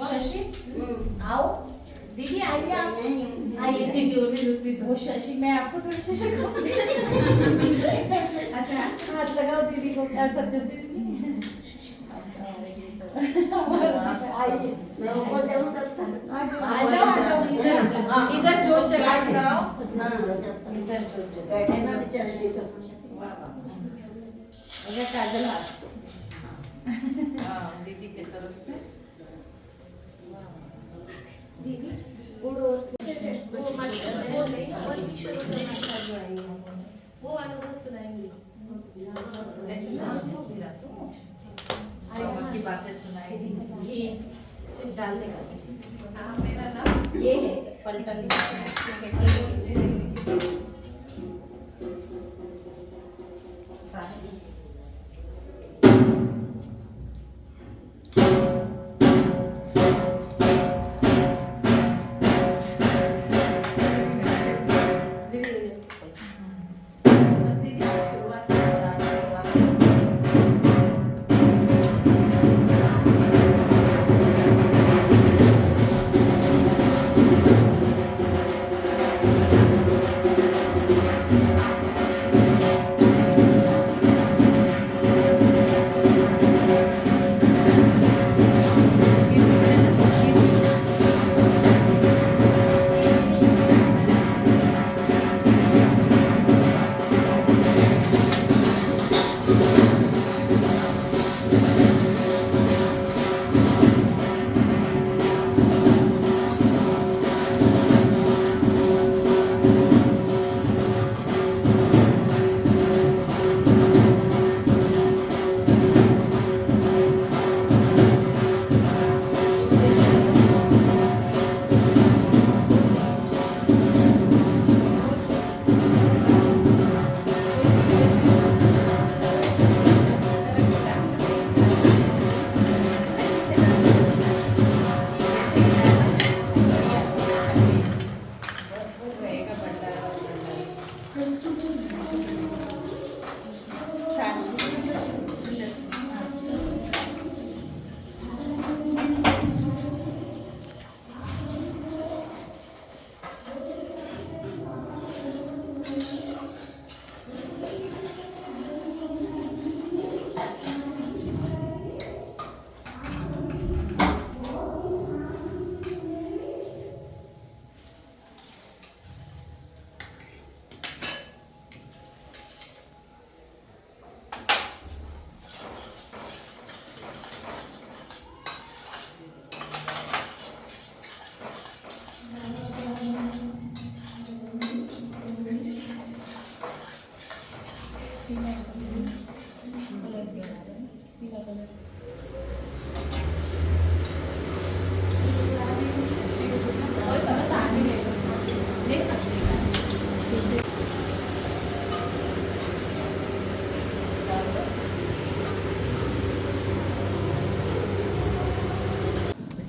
शशि आओ दीदी आइए आप आइए वो शशि मैं आपको थोड़ी सी सिखाऊंगी अच्छा हाथ लगाओ दीदी को क्या सब दीदी आइए मैं ऊपर जाऊं तब आ जाओ इधर जोत जगा कराओ हां इधर जोत जगा बैठे ना भी चल रही तो अगर काजल हां दीदी की तरफ से दीदी उड़ो वो वाला वो सुनाएंगे की बातें सुनाएगी ये डाल देगा हाँ मेरा नाम ये है पलटन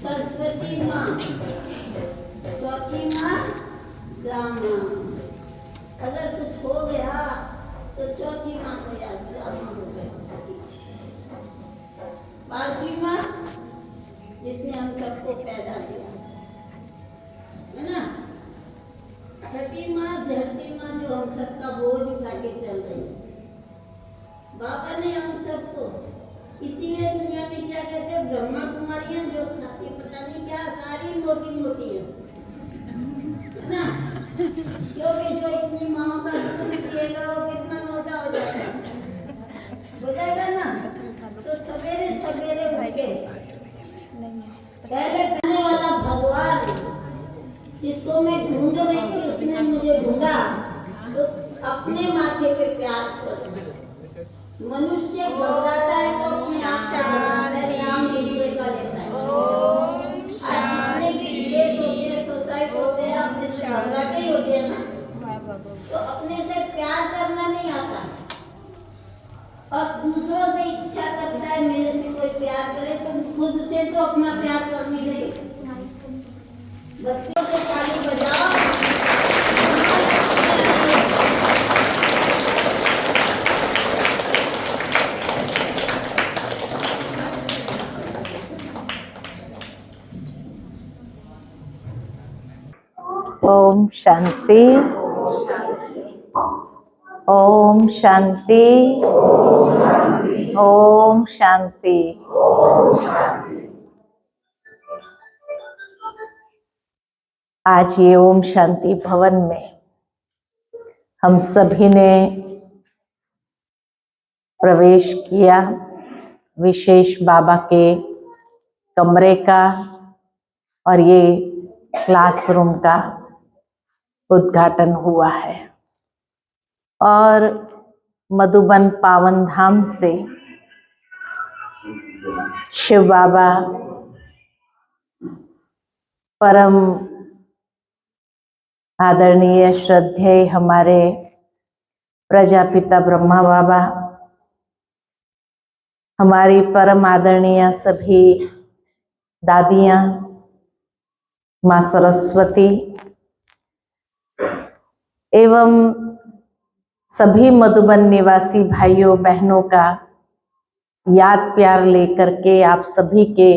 सरस्वती माँ चौथी माँ ब्राह्मण अगर कुछ हो गया तो चौथी माँ को याद ब्राह्मण हो गया पांचवी माँ जिसने हम सबको पैदा किया है ना छठी माँ धरती माँ जो हम सबका बोझ उठा के चल रही है बाबा ने हम सबको इसीलिए दुनिया में क्या कहते हैं ब्रह्मा कुमारियां जो खाती पता नहीं क्या सारी मोटी मोटी है ना क्योंकि जो इतनी माओ का दूध पिएगा वो कितना मोटा हो जाएगा ना तो सवेरे सवेरे उठ के पहले करने वाला भगवान जिसको मैं ढूंढ रही थी उसने मुझे ढूंढा, तो अपने माथे पे प्यार करो। मनुष्य घबराता है तो अपने आप से घबराता है, नाम दूसरे का लेता है। आज जितने भी केस होते हैं, सुसाइड होते हैं, अपने से घबराते ही होते हैं ना, तो अपने से प्यार करना नहीं आता और दूसरों से इच्छा करता है मेरे से कोई प्यार करे, तो खुद से तो अपना प्यार करने लगे। बच्चों से ताली बजाओ। ओम शांति, ओम शांति, ओम शांति। आज ये ओम शांति भवन में हम सभी ने प्रवेश किया। विशेष बाबा के कमरे का और ये क्लासरूम का उद्घाटन हुआ है और मधुबन पावन धाम से शिव बाबा परम आदरणीय श्रद्धेय हमारे प्रजापिता ब्रह्मा बाबा, हमारी परम आदरणीय सभी दादियाँ, माँ सरस्वती एवं सभी मधुबन निवासी भाइयों बहनों का याद प्यार लेकर के आप सभी के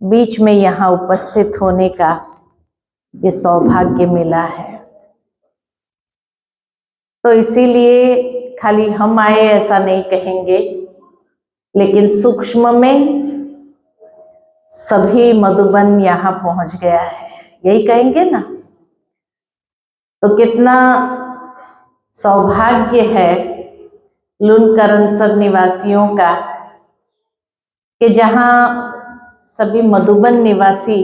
बीच में यहाँ उपस्थित होने का ये सौभाग्य मिला है। तो इसीलिए खाली हम आए ऐसा नहीं कहेंगे, लेकिन सूक्ष्म में सभी मधुबन यहाँ पहुँच गया है, यही कहेंगे ना। तो कितना सौभाग्य है लुनकरनसर निवासियों का कि जहाँ सभी मधुबन निवासी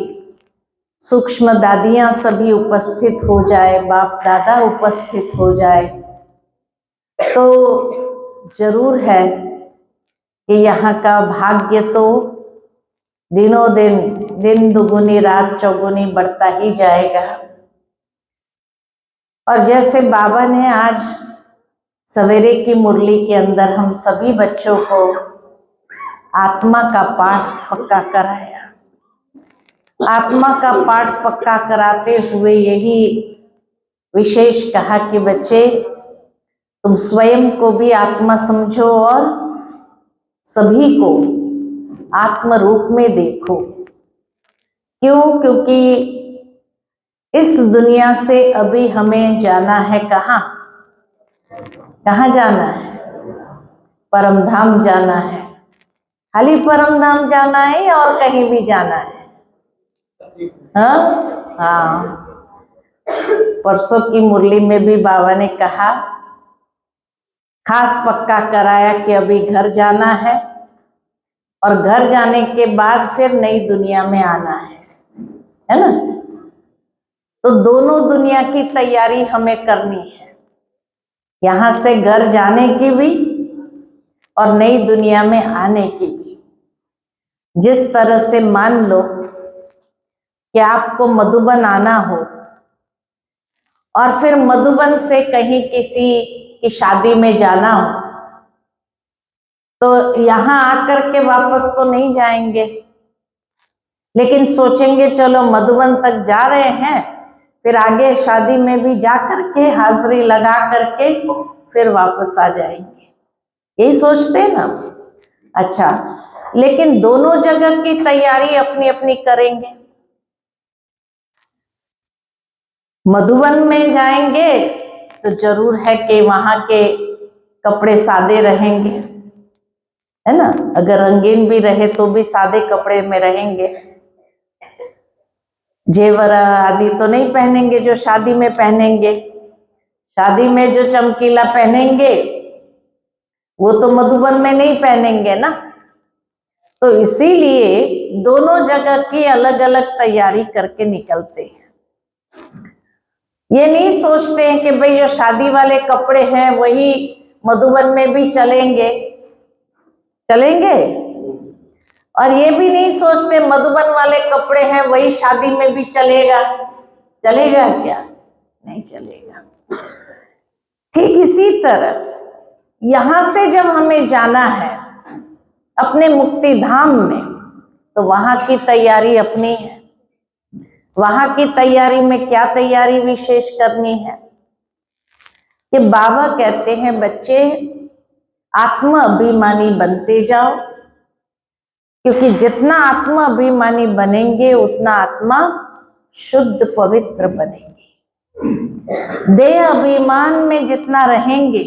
सूक्ष्म दादियाँ सभी उपस्थित हो जाए, बाप दादा उपस्थित हो जाए, तो जरूर है कि यहाँ का भाग्य तो दिनों दिन दुगुनी रात चौगुनी बढ़ता ही जाएगा। और जैसे बाबा ने आज सवेरे की मुरली के अंदर हम सभी बच्चों को आत्मा का पाठ पक्का कराया, आत्मा का पाठ पक्का कराते हुए यही विशेष कहा कि बच्चे तुम स्वयं को भी आत्मा समझो और सभी को आत्म रूप में देखो। क्यों? क्योंकि इस दुनिया से अभी हमें जाना है कहाँ? कहाँ जाना है? परम धाम जाना है। खाली परम धाम जाना है या और कहीं भी जाना है? हाँ, परसों की मुरली में भी बाबा ने कहा, खास पक्का कराया कि अभी घर जाना है और घर जाने के बाद फिर नई दुनिया में आना है ना। तो दोनों दुनिया की तैयारी हमें करनी है, यहाँ से घर जाने की भी और नई दुनिया में आने की भी। जिस तरह से मान लो कि आपको मधुबन आना हो और फिर मधुबन से कहीं किसी की शादी में जाना हो, तो यहाँ आकर के वापस तो नहीं जाएंगे, लेकिन सोचेंगे चलो मधुबन तक जा रहे हैं, फिर आगे शादी में भी जा करके हाजिरी लगा करके फिर वापस आ जाएंगे, यही सोचते हैं ना। अच्छा, लेकिन दोनों जगह की तैयारी अपनी अपनी करेंगे। मधुबन में जाएंगे तो जरूर है कि वहां के कपड़े सादे रहेंगे, है ना। अगर रंगीन भी रहे तो भी सादे कपड़े में रहेंगे, जेवर आदि तो नहीं पहनेंगे जो शादी में पहनेंगे। शादी में जो चमकीला पहनेंगे वो तो मधुबन में नहीं पहनेंगे ना। तो इसीलिए दोनों जगह की अलग अलग तैयारी करके निकलते हैं। ये नहीं सोचते हैं कि भाई जो शादी वाले कपड़े हैं वही मधुबन में भी चलेंगे, और ये भी नहीं सोचते मधुबन वाले कपड़े हैं वही शादी में भी चलेगा क्या? नहीं चलेगा। ठीक इसी तरह यहां से जब हमें जाना है अपने मुक्ति धाम में, तो वहां की तैयारी अपनी है। वहां की तैयारी में क्या तैयारी विशेष करनी है कि बाबा कहते हैं बच्चे आत्म अभिमानी बनते जाओ, क्योंकि जितना आत्मा अभिमानी बनेंगे उतना आत्मा शुद्ध पवित्र बनेंगे। देह अभिमान में जितना रहेंगे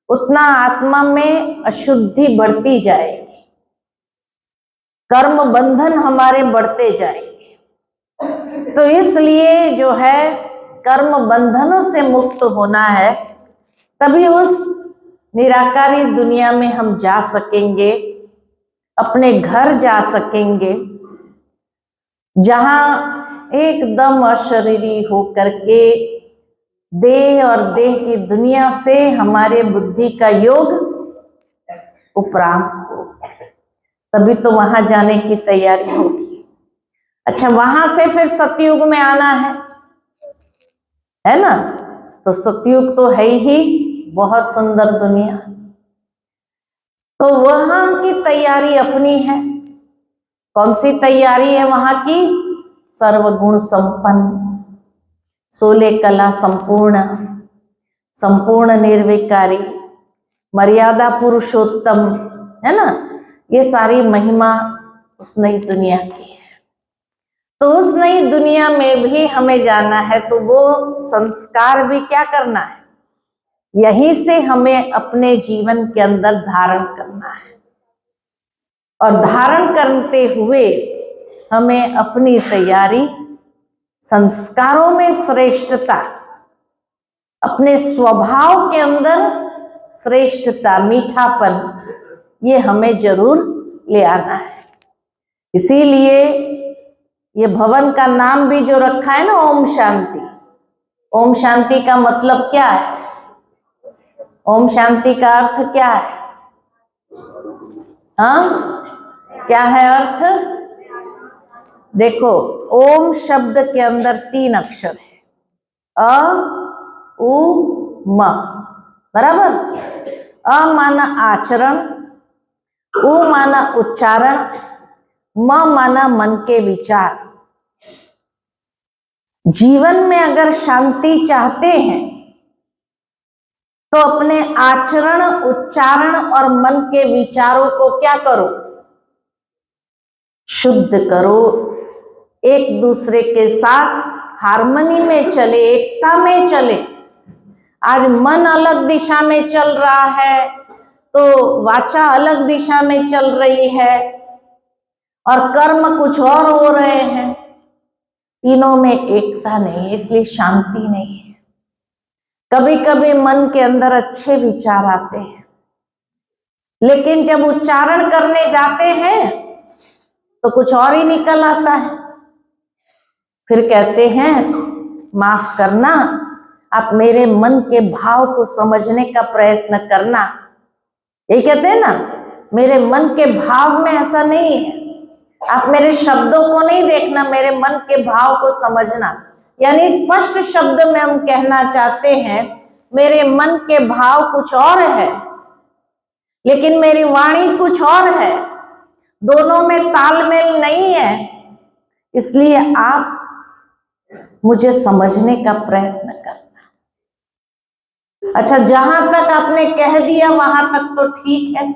उतना आत्मा में अशुद्धि बढ़ती जाएगी, कर्म बंधन हमारे बढ़ते जाएंगे। तो इसलिए जो है कर्म बंधनों से मुक्त होना है, तभी उस निराकारी दुनिया में हम जा सकेंगे, अपने घर जा सकेंगे, जहां एकदम अशरीरी होकर के देह और देह की दुनिया से हमारे बुद्धि का योग उपराम हो, तभी तो वहां जाने की तैयारी होगी। अच्छा, वहां से फिर सतयुग में आना है ना? तो सतयुग तो है ही बहुत सुंदर दुनिया, तो वहां की तैयारी अपनी है। कौन सी तैयारी है वहां की? सर्वगुण संपन्न, 16 कला संपूर्ण, संपूर्ण निर्विकारी, मर्यादा पुरुषोत्तम, है ना? ये सारी महिमा उस नई दुनिया की है। तो उस नई दुनिया में भी हमें जाना है, तो वो संस्कार भी क्या करना है? यहीं से हमें अपने जीवन के अंदर धारण करना है, और धारण करते हुए हमें अपनी तैयारी संस्कारों में श्रेष्ठता, अपने स्वभाव के अंदर श्रेष्ठता, मीठापन, ये हमें जरूर ले आना है। इसीलिए ये भवन का नाम भी जो रखा है ना, ओम शांति। ओम शांति का मतलब क्या है? ओम शांति का अर्थ क्या है? हाँ, क्या है अर्थ? देखो, ओम शब्द के अंदर 3 अक्षर है, अ, उ, म, बराबर? अ माना आचरण, उ माना उच्चारण, म माना मन के विचार। जीवन में अगर शांति चाहते हैं तो अपने आचरण, उच्चारण और मन के विचारों को क्या करो? शुद्ध करो, एक दूसरे के साथ हार्मनी में चले, एकता में चले। आज मन अलग दिशा में चल रहा है, तो वाचा अलग दिशा में चल रही है, और कर्म कुछ और हो रहे हैं। तीनों में एकता नहीं है, इसलिए शांति नहीं है। कभी कभी मन के अंदर अच्छे विचार आते हैं, लेकिन जब उच्चारण करने जाते हैं तो कुछ और ही निकल आता है। फिर कहते हैं माफ करना, आप मेरे मन के भाव को समझने का प्रयत्न करना। यही कहते हैं ना, मेरे मन के भाव में ऐसा नहीं है, आप मेरे शब्दों को नहीं देखना, मेरे मन के भाव को समझना। यानी स्पष्ट शब्द में हम कहना चाहते हैं मेरे मन के भाव कुछ और है, लेकिन मेरी वाणी कुछ और है, दोनों में तालमेल नहीं है। इसलिए आप मुझे समझने का प्रयत्न करना। अच्छा, जहां तक आपने कह दिया वहां तक तो ठीक है,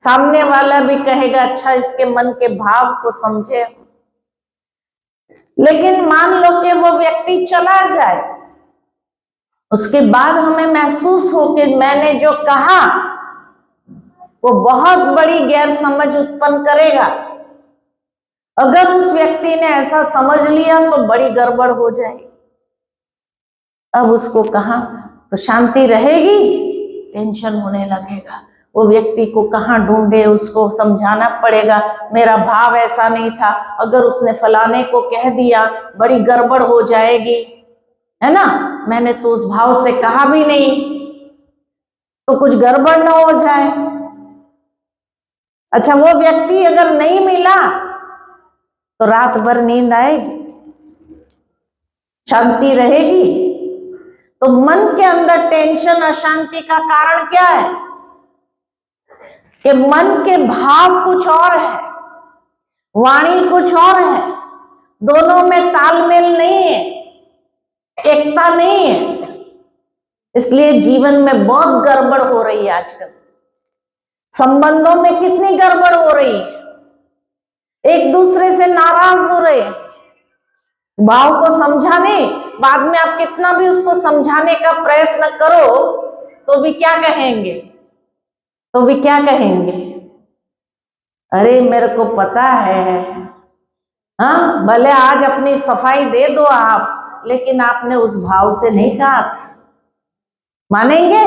सामने वाला भी कहेगा अच्छा इसके मन के भाव को समझे। लेकिन मान लो कि वो व्यक्ति चला जाए, उसके बाद हमें महसूस हो कि मैंने जो कहा वो बहुत बड़ी गैर समझ उत्पन्न करेगा। अगर उस व्यक्ति ने ऐसा समझ लिया तो बड़ी गड़बड़ हो जाएगी। अब उसको कहाँ तो शांति रहेगी, टेंशन होने लगेगा। वो व्यक्ति को कहाँ ढूंढे, उसको समझाना पड़ेगा मेरा भाव ऐसा नहीं था, अगर उसने फलाने को कह दिया बड़ी गड़बड़ हो जाएगी। है ना, मैंने तो उस भाव से कहा भी नहीं, तो कुछ गड़बड़ ना हो जाए। अच्छा, वो व्यक्ति अगर नहीं मिला तो रात भर नींद आएगी, शांति रहेगी? तो मन के अंदर टेंशन अशांति का कारण क्या है कि मन के भाव कुछ और है, वाणी कुछ और है, दोनों में तालमेल नहीं है, एकता नहीं है। इसलिए जीवन में बहुत गड़बड़ हो रही है आजकल। संबंधों में कितनी गड़बड़ हो रही है, एक दूसरे से नाराज हो रहे हैं। भाव को समझाने, बाद में आप कितना भी उसको समझाने का प्रयत्न करो तो भी क्या कहेंगे, अरे मेरे को पता है, हाँ भले आज अपनी सफाई दे दो आप, लेकिन आपने उस भाव से नहीं कहा था। मानेंगे?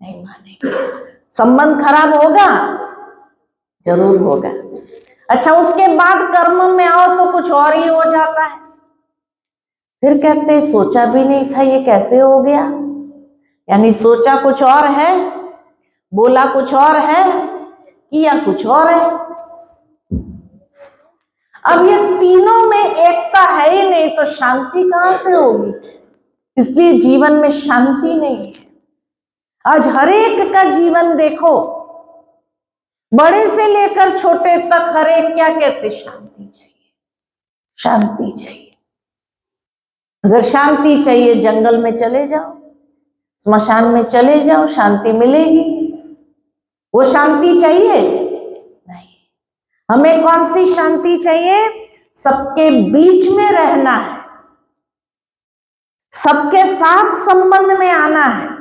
नहीं मानेंगे। संबंध खराब होगा, जरूर होगा। अच्छा, उसके बाद कर्म में आओ तो कुछ और ही हो जाता है। फिर कहते हैं सोचा भी नहीं था ये कैसे हो गया। यानी सोचा कुछ और है, बोला कुछ और है, किया कुछ और है। अब ये तीनों में एकता है ही नहीं तो शांति कहां से होगी? इसलिए जीवन में शांति नहीं है। आज हर एक का जीवन देखो, बड़े से लेकर छोटे तक हर एक क्या कहते? शांति चाहिए, शांति चाहिए। अगर शांति चाहिए जंगल में चले जाओ, स्मशान में चले जाओ, शांति मिलेगी। वो शांति चाहिए? नहीं। हमें कौन सी शांति चाहिए? सबके बीच में रहना है, सबके साथ संबंध में आना है,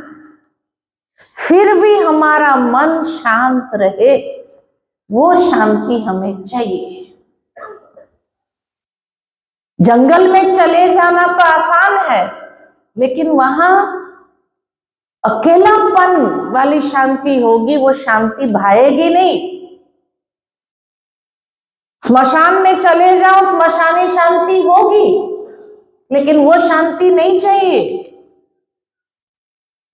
फिर भी हमारा मन शांत रहे, वो शांति हमें चाहिए। जंगल में चले जाना तो आसान है, लेकिन वहां अकेलापन वाली शांति होगी, वो शांति भाएगी नहीं। स्मशान में चले जाओ, स्मशानी शांति होगी, लेकिन वो शांति नहीं चाहिए,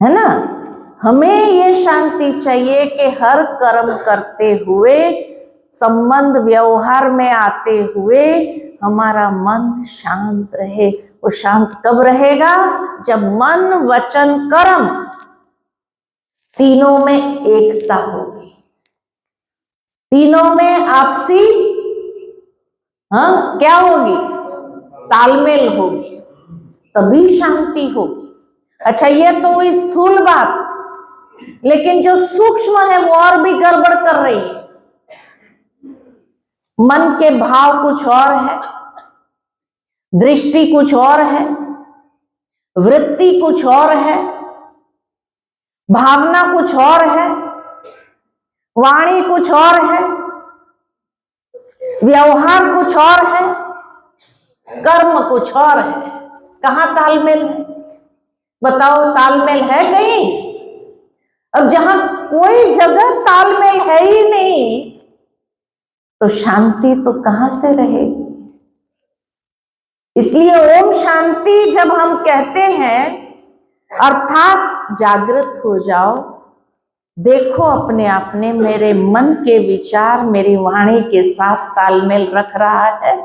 है ना। हमें ये शांति चाहिए कि हर कर्म करते हुए, संबंध व्यवहार में आते हुए हमारा मन शांत रहे। वो शांत कब रहेगा? जब मन वचन कर्म तीनों में एकता होगी, तीनों में आपसी क्या होगी? तालमेल होगी, तभी शांति होगी। अच्छा, ये तो हुई स्थूल बात, लेकिन जो सूक्ष्म है वो और भी गड़बड़ कर रही है। मन के भाव कुछ और है, दृष्टि कुछ और है, वृत्ति कुछ और है, भावना कुछ और है, वाणी कुछ और है, व्यवहार कुछ और है, कर्म कुछ और है। कहां तालमेल है? बताओ, तालमेल है कहीं? अब जहां कोई जगह तालमेल है ही नहीं, तो शांति तो कहां से रहेगी? इसलिए ओम शांति जब हम कहते हैं, अर्थात जागृत हो जाओ, देखो अपने आप ने मेरे मन के विचार मेरी वाणी के साथ तालमेल रख रहा है,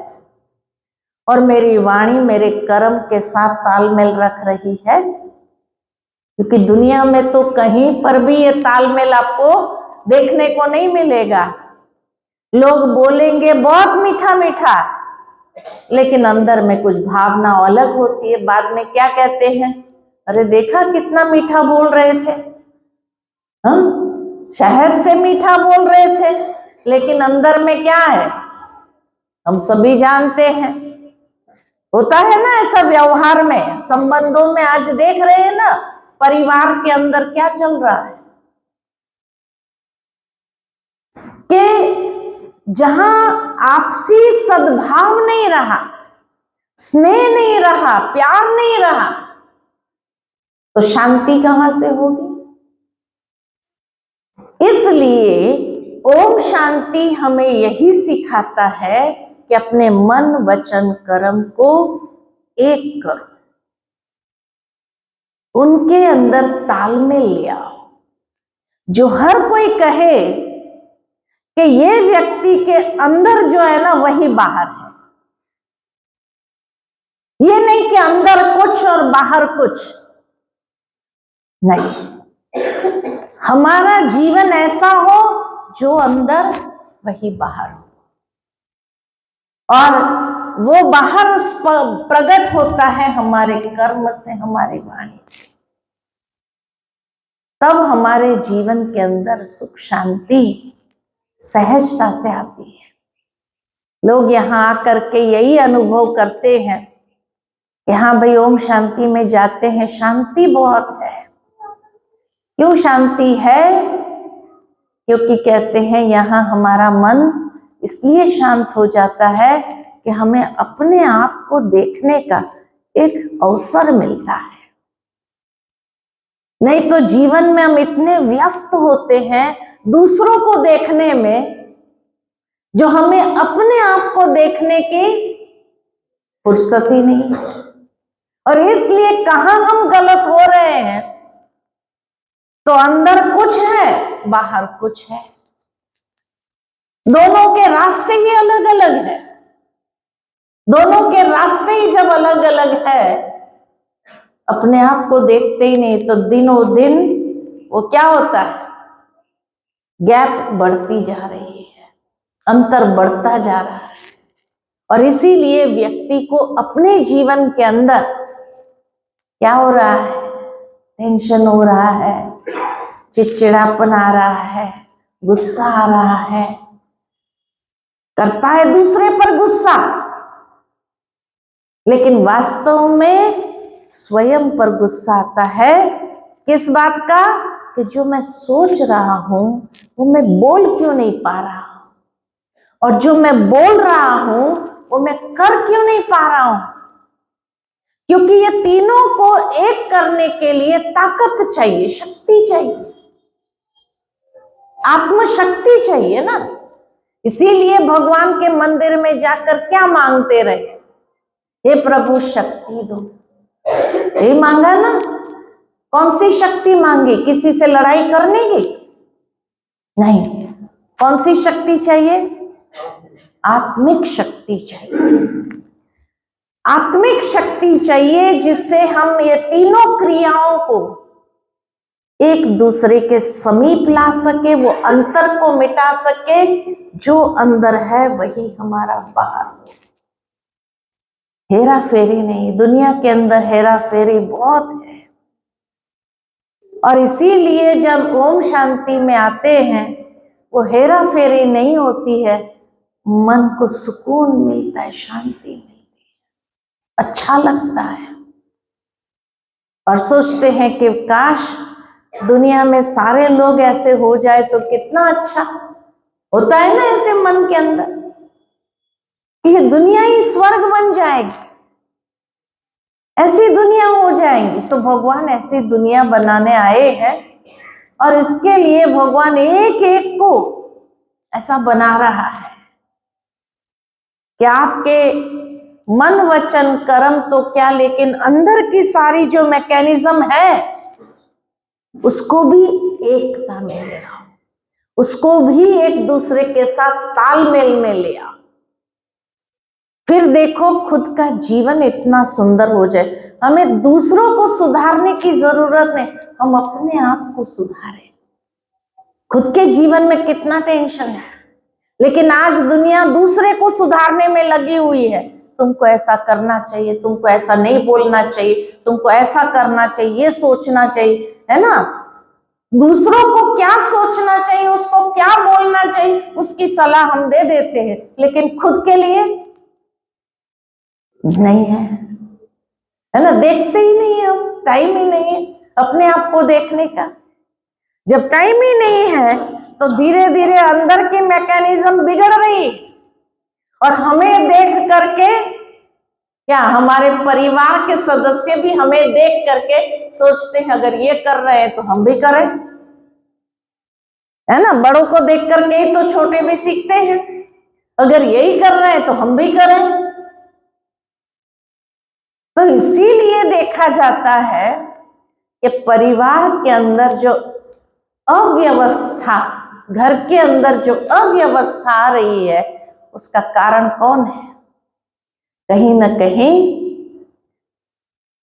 और मेरी वाणी मेरे कर्म के साथ तालमेल रख रही है। क्योंकि दुनिया में तो कहीं पर भी ये तालमेल आपको देखने को नहीं मिलेगा। लोग बोलेंगे बहुत मीठा मीठा, लेकिन अंदर में कुछ भावना अलग होती है। बाद में क्या कहते हैं? अरे देखा कितना मीठा बोल रहे थे, शहद से मीठा बोल रहे थे, लेकिन अंदर में क्या है हम सभी जानते हैं। होता है ना ऐसा व्यवहार में, संबंधों में। आज देख रहे हैं ना परिवार के अंदर क्या चल रहा है, कि जहां आपसी सद्भाव नहीं रहा, स्नेह नहीं रहा, प्यार नहीं रहा, तो शांति कहां से होगी? इसलिए ओम शांति हमें यही सिखाता है कि अपने मन वचन कर्म को एक करो। उनके अंदर तालमेल ले आओ। जो हर कोई कहे कि ये व्यक्ति के अंदर जो है ना वही बाहर है, ये नहीं कि अंदर कुछ और बाहर कुछ नहीं। हमारा जीवन ऐसा हो जो अंदर वही बाहर हो, और वो बाहर प्रकट होता है हमारे कर्म से, हमारी वाणी से। तब हमारे जीवन के अंदर सुख शांति सहजता से आती है। लोग यहाँ आकर के यही अनुभव करते हैं कि हाँ भाई ओम शांति में जाते हैं, शांति बहुत है। क्यों शांति है? क्योंकि कहते हैं यहाँ हमारा मन इसलिए शांत हो जाता है कि हमें अपने आप को देखने का एक अवसर मिलता है। नहीं तो जीवन में हम इतने व्यस्त होते हैं दूसरों को देखने में, जो हमें अपने आप को देखने की फुर्सत ही नहीं। और इसलिए कहां हम गलत हो रहे हैं, तो अंदर कुछ है बाहर कुछ है, दोनों के रास्ते ही अलग अलग है। दोनों के रास्ते ही जब अलग अलग है, अपने आप को देखते ही नहीं, तो दिनों दिन वो क्या होता है, गैप बढ़ती जा रही है, अंतर बढ़ता जा रहा है। और इसीलिए व्यक्ति को अपने जीवन के अंदर क्या हो रहा है, टेंशन हो रहा है, चिड़चिड़ापन आ रहा है, गुस्सा आ रहा है, करता है दूसरे पर गुस्सा, लेकिन वास्तव में स्वयं पर गुस्सा आता है। किस बात का? कि जो मैं सोच रहा हूं वो मैं बोल क्यों नहीं पा रहा हूं, और जो मैं बोल रहा हूं वो मैं कर क्यों नहीं पा रहा हूं। क्योंकि ये तीनों को एक करने के लिए ताकत चाहिए, शक्ति चाहिए, आत्मशक्ति चाहिए ना। इसीलिए भगवान के मंदिर में जाकर क्या मांगते रहे, हे प्रभु शक्ति दो। ये मांगा ना। कौन सी शक्ति मांगी? किसी से लड़ाई करने की नहीं। कौन सी शक्ति चाहिए? आत्मिक शक्ति चाहिए। आत्मिक शक्ति चाहिए जिससे हम ये तीनों क्रियाओं को एक दूसरे के समीप ला सके, वो अंतर को मिटा सके। जो अंदर है वही हमारा बाहर हो। हेरा फेरी नहीं, दुनिया के अंदर हेरा फेरी बहुत है। और इसीलिए जब ओम शांति में आते हैं, वो हेरा फेरी नहीं होती है, मन को सुकून मिलता है, शांति मिलती है, अच्छा लगता है। और सोचते हैं कि काश दुनिया में सारे लोग ऐसे हो जाए तो कितना अच्छा होता है ना। ऐसे मन के अंदर कि दुनिया ही स्वर्ग बन जाएगी, ऐसी दुनिया हो जाएगी। तो भगवान ऐसी दुनिया बनाने आए हैं, और इसके लिए भगवान एक एक को ऐसा बना रहा है कि आपके मन वचन कर्म तो क्या, लेकिन अंदर की सारी जो मैकेनिज्म है उसको भी एकता में ले आओ, उसको भी एक दूसरे के साथ तालमेल में ले आओ। फिर देखो खुद का जीवन इतना सुंदर हो जाए। हमें दूसरों को सुधारने की जरूरत नहीं, हम अपने आप को सुधारें। खुद के जीवन में कितना टेंशन है, लेकिन आज दुनिया दूसरे को सुधारने में लगी हुई है। तुमको ऐसा करना चाहिए, तुमको ऐसा नहीं बोलना चाहिए, तुमको ऐसा करना चाहिए, ये सोचना चाहिए, है ना। दूसरों को क्या सोचना चाहिए, उसको क्या बोलना चाहिए, उसकी सलाह हम दे देते हैं, लेकिन खुद के लिए नहीं है ना। देखते ही नहीं है, हम टाइम ही नहीं है अपने आप को देखने का। जब टाइम ही नहीं है तो धीरे धीरे अंदर की मैकेनिज्म बिगड़ रही, और हमें देख करके क्या हमारे परिवार के सदस्य भी हमें देख करके सोचते हैं अगर ये कर रहे हैं तो हम भी करें, है ना। बड़ों को देख करके ही तो छोटे भी सीखते हैं, अगर यही कर रहे हैं तो हम भी करें। तो इसीलिए देखा जाता है कि परिवार के अंदर जो अव्यवस्था, घर के अंदर जो अव्यवस्था आ रही है, उसका कारण कौन है? कहीं न कहीं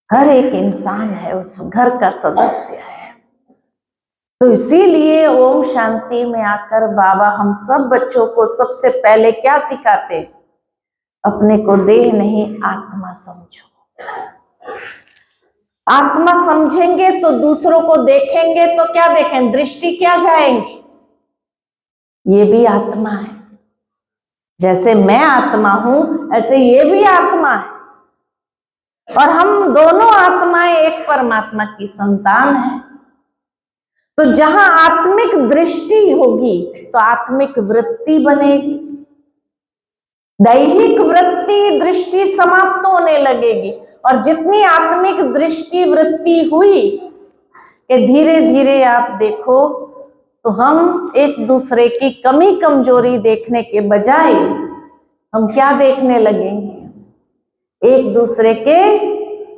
हर एक इंसान है, उस घर का सदस्य है। तो इसीलिए ओम शांति में आकर बाबा हम सब बच्चों को सबसे पहले क्या सिखाते? अपने को देह नहीं आत्मा समझो। आत्मा समझेंगे तो दूसरों को देखेंगे तो क्या देखें? दृष्टि क्या जाएंगी? ये भी आत्मा है। जैसे मैं आत्मा हूं, ऐसे ये भी आत्मा है, और हम दोनों आत्माएं एक परमात्मा की संतान हैं। तो जहां आत्मिक दृष्टि होगी तो आत्मिक वृत्ति बनेगी, दैहिक वृत्ति दृष्टि समाप्त होने लगेगी। और जितनी आत्मिक दृष्टि वृत्ति हुई कि धीरे धीरे आप देखो तो हम एक दूसरे की कमी कमजोरी देखने के बजाय हम क्या देखने लगेंगे? एक दूसरे के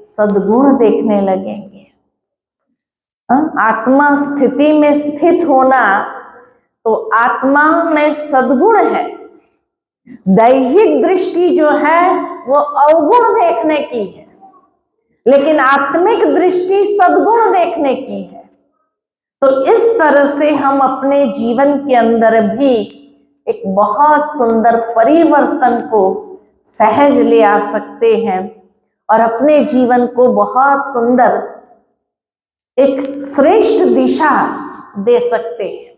सद्गुण देखने लगेंगे। आत्मा स्थिति में स्थित होना तो आत्मा में सद्गुण है। दैहिक दृष्टि जो है वो अवगुण देखने की है, लेकिन आत्मिक दृष्टि सद्गुण देखने की है। तो इस तरह से हम अपने जीवन के अंदर भी एक बहुत सुंदर परिवर्तन को सहज ले आ सकते हैं और अपने जीवन को बहुत सुंदर एक श्रेष्ठ दिशा दे सकते हैं।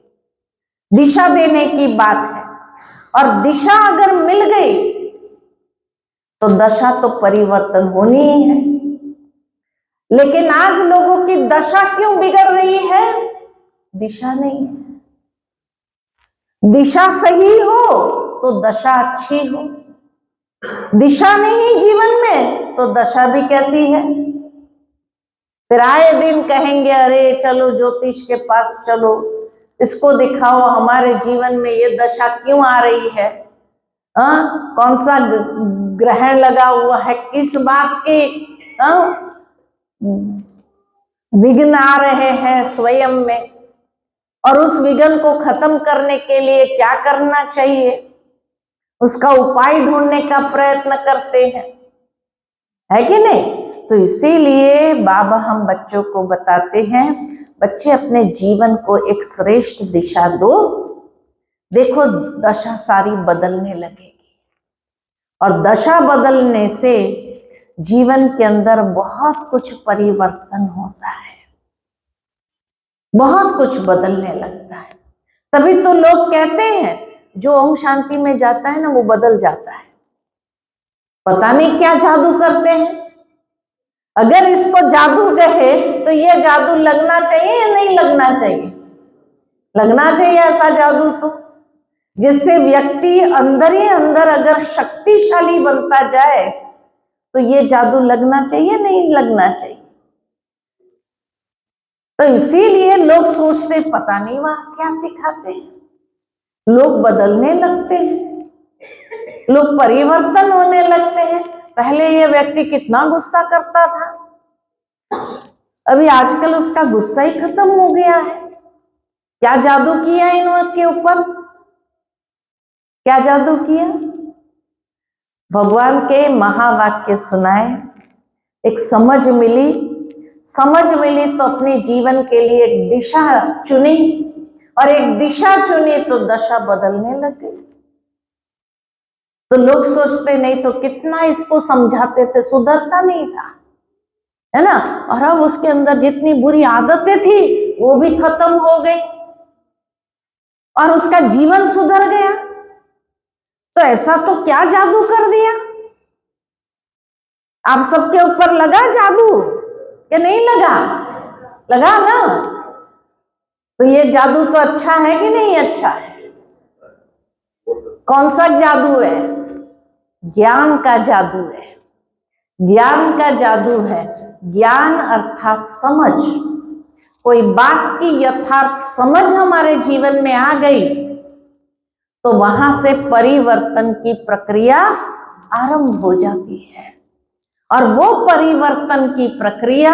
दिशा देने की बात है, और दिशा अगर मिल गई तो दशा तो परिवर्तन होनी ही है। लेकिन आज लोगों की दशा क्यों बिगड़ रही है? दिशा नहीं है। दिशा सही हो तो दशा अच्छी हो, दिशा नहीं जीवन में तो दशा भी कैसी है। फिर आए दिन कहेंगे अरे चलो ज्योतिष के पास चलो, इसको दिखाओ हमारे जीवन में ये दशा क्यों आ रही है, कौन सा ग्रहण लगा हुआ है, किस बात के विघ्न आ रहे हैं स्वयं में, और उस विघ्न को खत्म करने के लिए क्या करना चाहिए, उसका उपाय ढूंढने का प्रयत्न करते हैं, है कि नहीं? तो इसीलिए बाबा हम बच्चों को बताते हैं, बच्चे अपने जीवन को एक श्रेष्ठ दिशा दो। देखो दशा सारी बदलने लगेगी, और दशा बदलने से जीवन के अंदर बहुत कुछ परिवर्तन होता है, बहुत कुछ बदलने लगता है। तभी तो लोग कहते हैं जो ओम शांति में जाता है ना वो बदल जाता है। पता नहीं क्या जादू करते हैं। अगर इसको जादू कहे तो ये जादू लगना चाहिए या नहीं लगना चाहिए? लगना चाहिए ऐसा जादू, तो जिससे व्यक्ति अंदर ही अंदर अगर शक्तिशाली बनता जाए तो ये जादू लगना चाहिए नहीं लगना चाहिए? तो इसीलिए लोग सोचते पता नहीं वहां क्या सिखाते हैं। लोग बदलने लगते हैं, लोग परिवर्तन होने लगते हैं। पहले ये व्यक्ति कितना गुस्सा करता था, अभी आजकल उसका गुस्सा ही खत्म हो गया है। क्या जादू किया इनके ऊपर? क्या जादू किया? भगवान के महावाक्य सुनाए, एक समझ मिली तो अपने जीवन के लिए एक दिशा चुनी, और एक दिशा चुनी तो दशा बदलने लग गई। तो लोग सोचते नहीं तो कितना इसको समझाते थे, सुधरता नहीं था, है ना? और अब उसके अंदर जितनी बुरी आदतें थी वो भी खत्म हो गई और उसका जीवन सुधर गया। तो ऐसा तो क्या जादू कर दिया? आप सबके ऊपर लगा जादू कि नहीं लगा? लगा ना? तो ये जादू तो अच्छा है कि नहीं अच्छा है? कौन सा जादू है? ज्ञान का जादू है। ज्ञान का जादू है। ज्ञान अर्थात समझ। कोई बात की यथार्थ समझ हमारे जीवन में आ गई तो वहां से परिवर्तन की प्रक्रिया आरंभ हो जाती है, और वो परिवर्तन की प्रक्रिया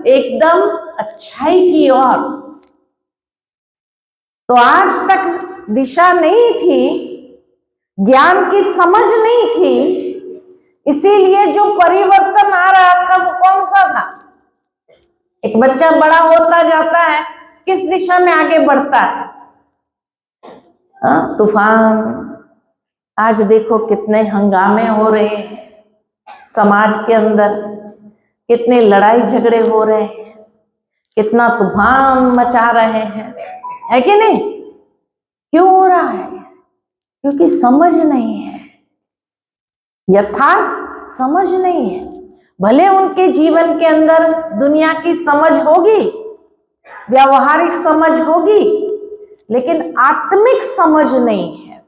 एकदम अच्छाई की ओर। तो आज तक दिशा नहीं थी, ज्ञान की समझ नहीं थी, इसीलिए जो परिवर्तन आ रहा था वो कौन सा था? एक बच्चा बड़ा होता जाता है, किस दिशा में आगे बढ़ता है? तूफान। आज देखो कितने हंगामे हो रहे हैं समाज के अंदर, कितने लड़ाई झगड़े हो रहे हैं, कितना तूफान मचा रहे हैं, है कि नहीं? क्यों हो रहा है? क्योंकि समझ नहीं है, यथार्थ समझ नहीं है। भले उनके जीवन के अंदर दुनिया की समझ होगी, व्यावहारिक समझ होगी, लेकिन आत्मिक समझ नहीं है।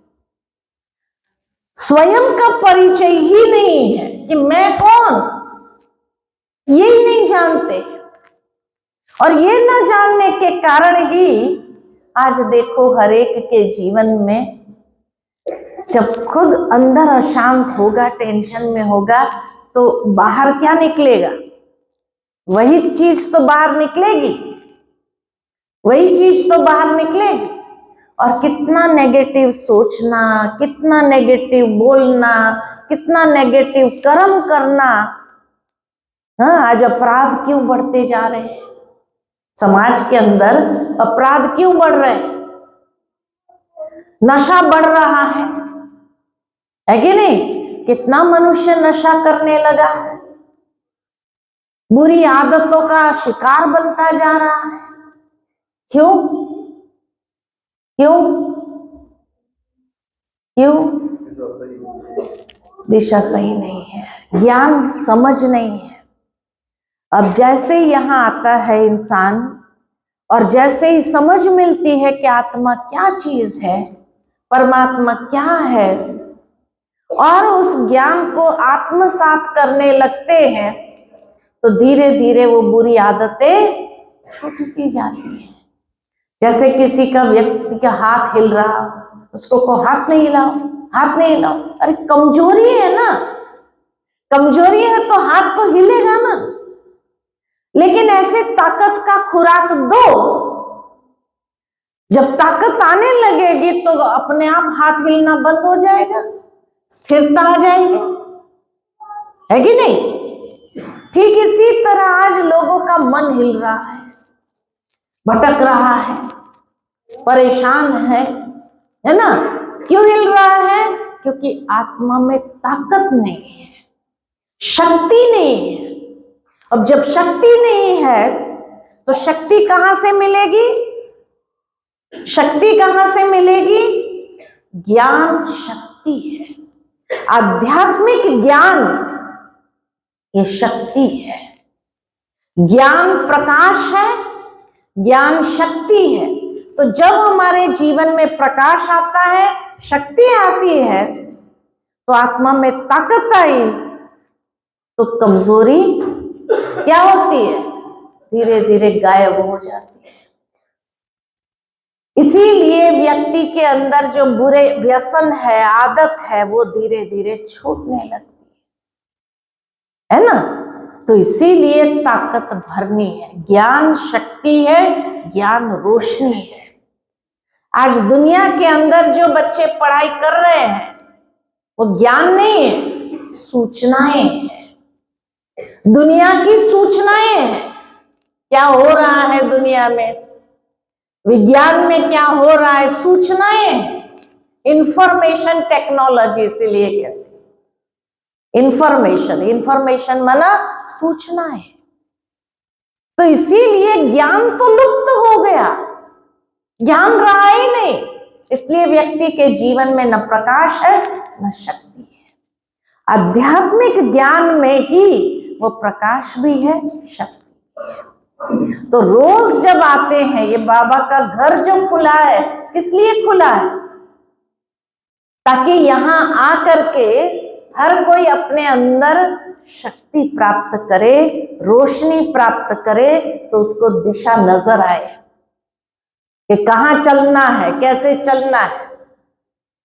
स्वयं का परिचय ही नहीं है कि मैं कौन, यही नहीं जानते। और ये न जानने के कारण ही आज देखो हर एक के जीवन में जब खुद अंदर अशांत होगा, टेंशन में होगा, तो बाहर क्या निकलेगा? वही चीज तो बाहर निकलेगी, वही चीज तो बाहर निकलेगी। और कितना नेगेटिव सोचना, कितना नेगेटिव बोलना, कितना नेगेटिव कर्म करना। आज अपराध क्यों बढ़ते जा रहे हैं? समाज के अंदर अपराध क्यों बढ़ रहे हैं? नशा बढ़ रहा है कि नहीं? कितना मनुष्य नशा करने लगा है, बुरी आदतों का शिकार बनता जा रहा है। क्यों? क्यों? क्यों? दिशा सही नहीं है, ज्ञान समझ नहीं है। अब जैसे ही यहां आता है इंसान और जैसे ही समझ मिलती है कि आत्मा क्या चीज है, परमात्मा क्या है, और उस ज्ञान को आत्मसात करने लगते हैं, तो धीरे धीरे वो बुरी आदतें छूटती जाती हैं। जैसे किसी का व्यक्ति का हाथ हिल रहा, उसको को हाथ नहीं हिलाओ, हाथ नहीं हिलाओ। अरे कमजोरी है ना, कमजोरी है तो हाथ तो हिलेगा ना। लेकिन ऐसे ताकत का खुराक दो, जब ताकत आने लगेगी तो अपने आप हाथ हिलना बंद हो जाएगा, स्थिरता आ जाएगी, है कि नहीं? ठीक इसी तरह आज लोगों का मन हिल रहा है, भटक रहा है, परेशान है ना? क्यों हिल रहा है? क्योंकि आत्मा में ताकत नहीं है, शक्ति नहीं है। अब जब शक्ति नहीं है तो शक्ति कहां से मिलेगी? शक्ति कहां से मिलेगी? ज्ञान शक्ति है, आध्यात्मिक ज्ञान ये शक्ति है। ज्ञान प्रकाश है, ज्ञान शक्ति है। तो जब हमारे जीवन में प्रकाश आता है, शक्ति आती है, तो आत्मा में ताकत आई, तो कमजोरी क्या होती है? धीरे धीरे गायब हो जाती है। इसीलिए व्यक्ति के अंदर जो बुरे व्यसन है, आदत है, वो धीरे धीरे छूटने लगती है ना? तो इसीलिए ताकत भरनी है। ज्ञान शक्ति है, ज्ञान रोशनी है। आज दुनिया के अंदर जो बच्चे पढ़ाई कर रहे हैं वो ज्ञान नहीं है, सूचनाएं हैं, दुनिया की सूचनाएं हैं। क्या हो रहा है दुनिया में, विज्ञान में क्या हो रहा है, सूचनाएं, इंफॉर्मेशन टेक्नोलॉजी इसीलिए कहते हैं इंफॉर्मेशन। इंफॉर्मेशन माना सूचनाएं। तो इसीलिए ज्ञान तो लुप्त हो गया, ज्ञान रहा ही नहीं। इसलिए व्यक्ति के जीवन में न प्रकाश है न शक्ति है। आध्यात्मिक ज्ञान में ही वो प्रकाश भी है, शक्ति है। तो रोज जब आते हैं, ये बाबा का घर जो खुला है, किस लिए खुला है? ताकि यहां आकर के हर कोई अपने अंदर शक्ति प्राप्त करे, रोशनी प्राप्त करे, तो उसको दिशा नजर आए कि कहां चलना है, कैसे चलना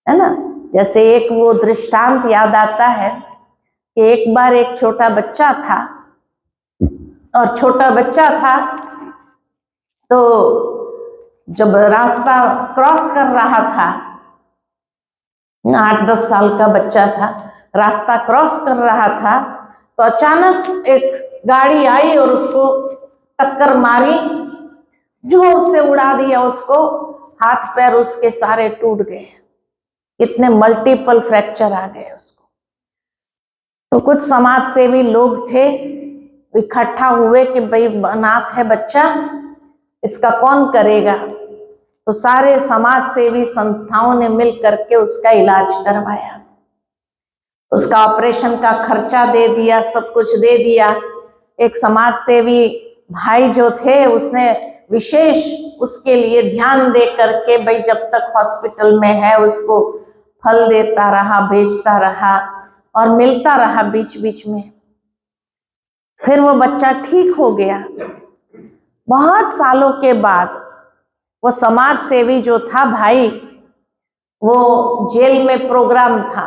है ना? जैसे एक वो दृष्टांत याद आता है कि एक बार एक छोटा बच्चा था, और छोटा बच्चा था तो जब रास्ता क्रॉस कर रहा था, 8-10 साल का बच्चा था, रास्ता क्रॉस कर रहा था, तो अचानक एक गाड़ी आई और उसको टक्कर मारी, जोर से उड़ा दिया उसको। हाथ पैर उसके सारे टूट गए, इतने मल्टीपल फ्रैक्चर आ गए उसको। तो कुछ समाज सेवी लोग थे, इकट्ठा हुए कि भाई अनाथ है बच्चा, इसका कौन करेगा। तो सारे समाज सेवी संस्थाओं ने मिल करके उसका इलाज करवाया, उसका ऑपरेशन का खर्चा दे दिया, सब कुछ दे दिया। एक समाज सेवी भाई जो थे, उसने विशेष उसके लिए ध्यान दे करके भाई जब तक हॉस्पिटल में है उसको फल देता रहा, भेजता रहा और मिलता रहा बीच बीच में। फिर वो बच्चा ठीक हो गया। बहुत सालों के बाद वो समाज सेवी जो था भाई, वो जेल में प्रोग्राम था,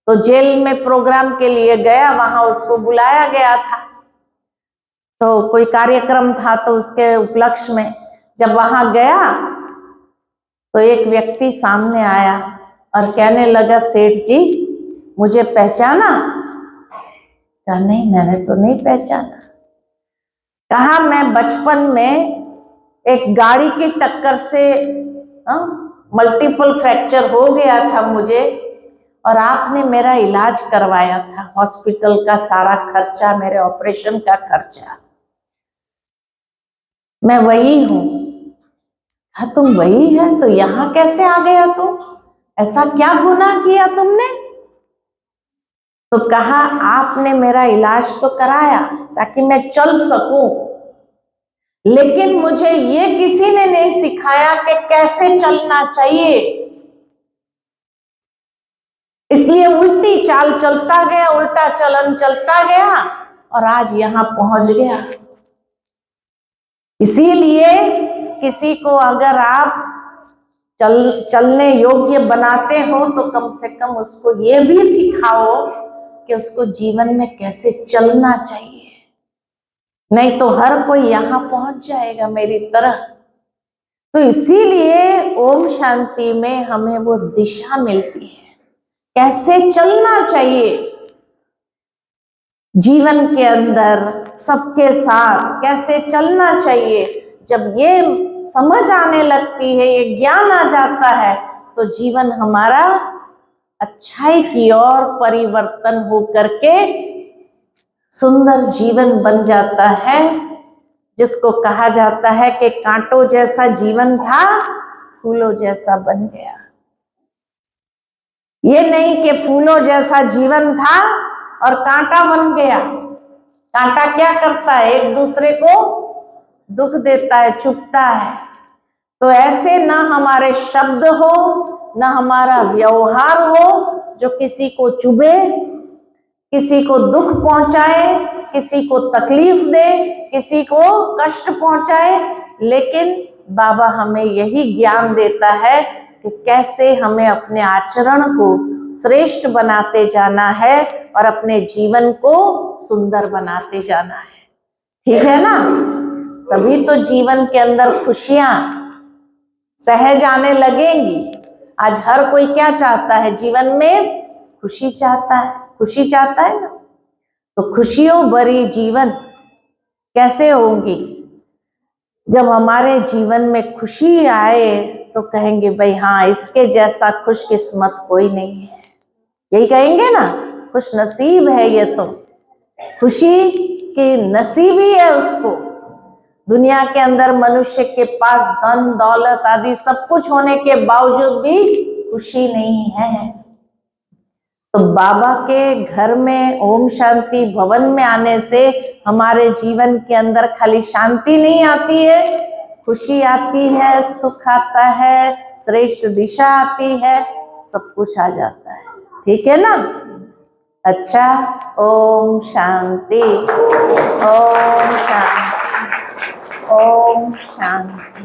तो जेल में प्रोग्राम के लिए गया, वहां उसको बुलाया गया था। तो कोई कार्यक्रम था, तो उसके उपलक्ष्य में जब वहां गया तो एक व्यक्ति सामने आया और कहने लगा, सेठ जी मुझे पहचाना? कहा नहीं, मैंने तो नहीं पहचाना। कहा मैं बचपन में एक गाड़ी की टक्कर से मल्टीपल फ्रैक्चर हो गया था मुझे, और आपने मेरा इलाज करवाया था, हॉस्पिटल का सारा खर्चा, मेरे ऑपरेशन का खर्चा। मैं वही हूं। हाँ तुम वही है, तो यहां कैसे आ गया तुम? ऐसा क्या गुनाह किया तुमने? तो कहा आपने मेरा इलाज तो कराया ताकि मैं चल सकूं, लेकिन मुझे ये किसी ने नहीं सिखाया कि कैसे चलना चाहिए, इसलिए उल्टी चाल चलता गया, उल्टा चलन चलता गया और आज यहां पहुंच गया। इसीलिए किसी को अगर आप चलने योग्य बनाते हो तो कम से कम उसको ये भी सिखाओ कि उसको जीवन में कैसे चलना चाहिए, नहीं तो हर कोई यहां पहुंच जाएगा मेरी तरह। तो इसीलिए ओम शांति में हमें वो दिशा मिलती है, कैसे चलना चाहिए जीवन के अंदर, सबके साथ कैसे चलना चाहिए। जब ये समझ आने लगती है, ये ज्ञान आ जाता है, तो जीवन हमारा अच्छाई की ओर परिवर्तन हो करके सुंदर जीवन बन जाता है, जिसको कहा जाता है कि कांटों जैसा जीवन था, फूलों जैसा बन गया। ये नहीं कि फूलों जैसा जीवन था और कांटा बन गया। कांटा क्या करता है? एक दूसरे को दुख देता है, चुभता है। तो ऐसे ना हमारे शब्द हो, ना हमारा व्यवहार हो जो किसी को चुभे, किसी को दुख पहुंचाए, किसी को तकलीफ दे, किसी को कष्ट पहुंचाए। लेकिन बाबा हमें यही ज्ञान देता है कि कैसे हमें अपने आचरण को श्रेष्ठ बनाते जाना है और अपने जीवन को सुंदर बनाते जाना है। ठीक है ना? तभी तो जीवन के अंदर खुशियां सहज आने लगेंगी। आज हर कोई क्या चाहता है? जीवन में खुशी चाहता है, खुशी चाहता है ना। तो खुशियों भरी जीवन कैसे होगी? जब हमारे जीवन में खुशी आए तो कहेंगे भाई हाँ, इसके जैसा खुशकिस्मत कोई नहीं है। यही कहेंगे ना, खुश नसीब है ये तो, खुशी की नसीबी है उसको। दुनिया के अंदर मनुष्य के पास धन दौलत आदि सब कुछ होने के बावजूद भी खुशी नहीं है। तो बाबा के घर में, ओम शांति भवन में आने से हमारे जीवन के अंदर खाली शांति नहीं आती है, खुशी आती है, सुख आता है, श्रेष्ठ दिशा आती है, सब कुछ आ जाता है। ठीक है ना? अच्छा, ओम शांति, ओम शांति, ओम शांति।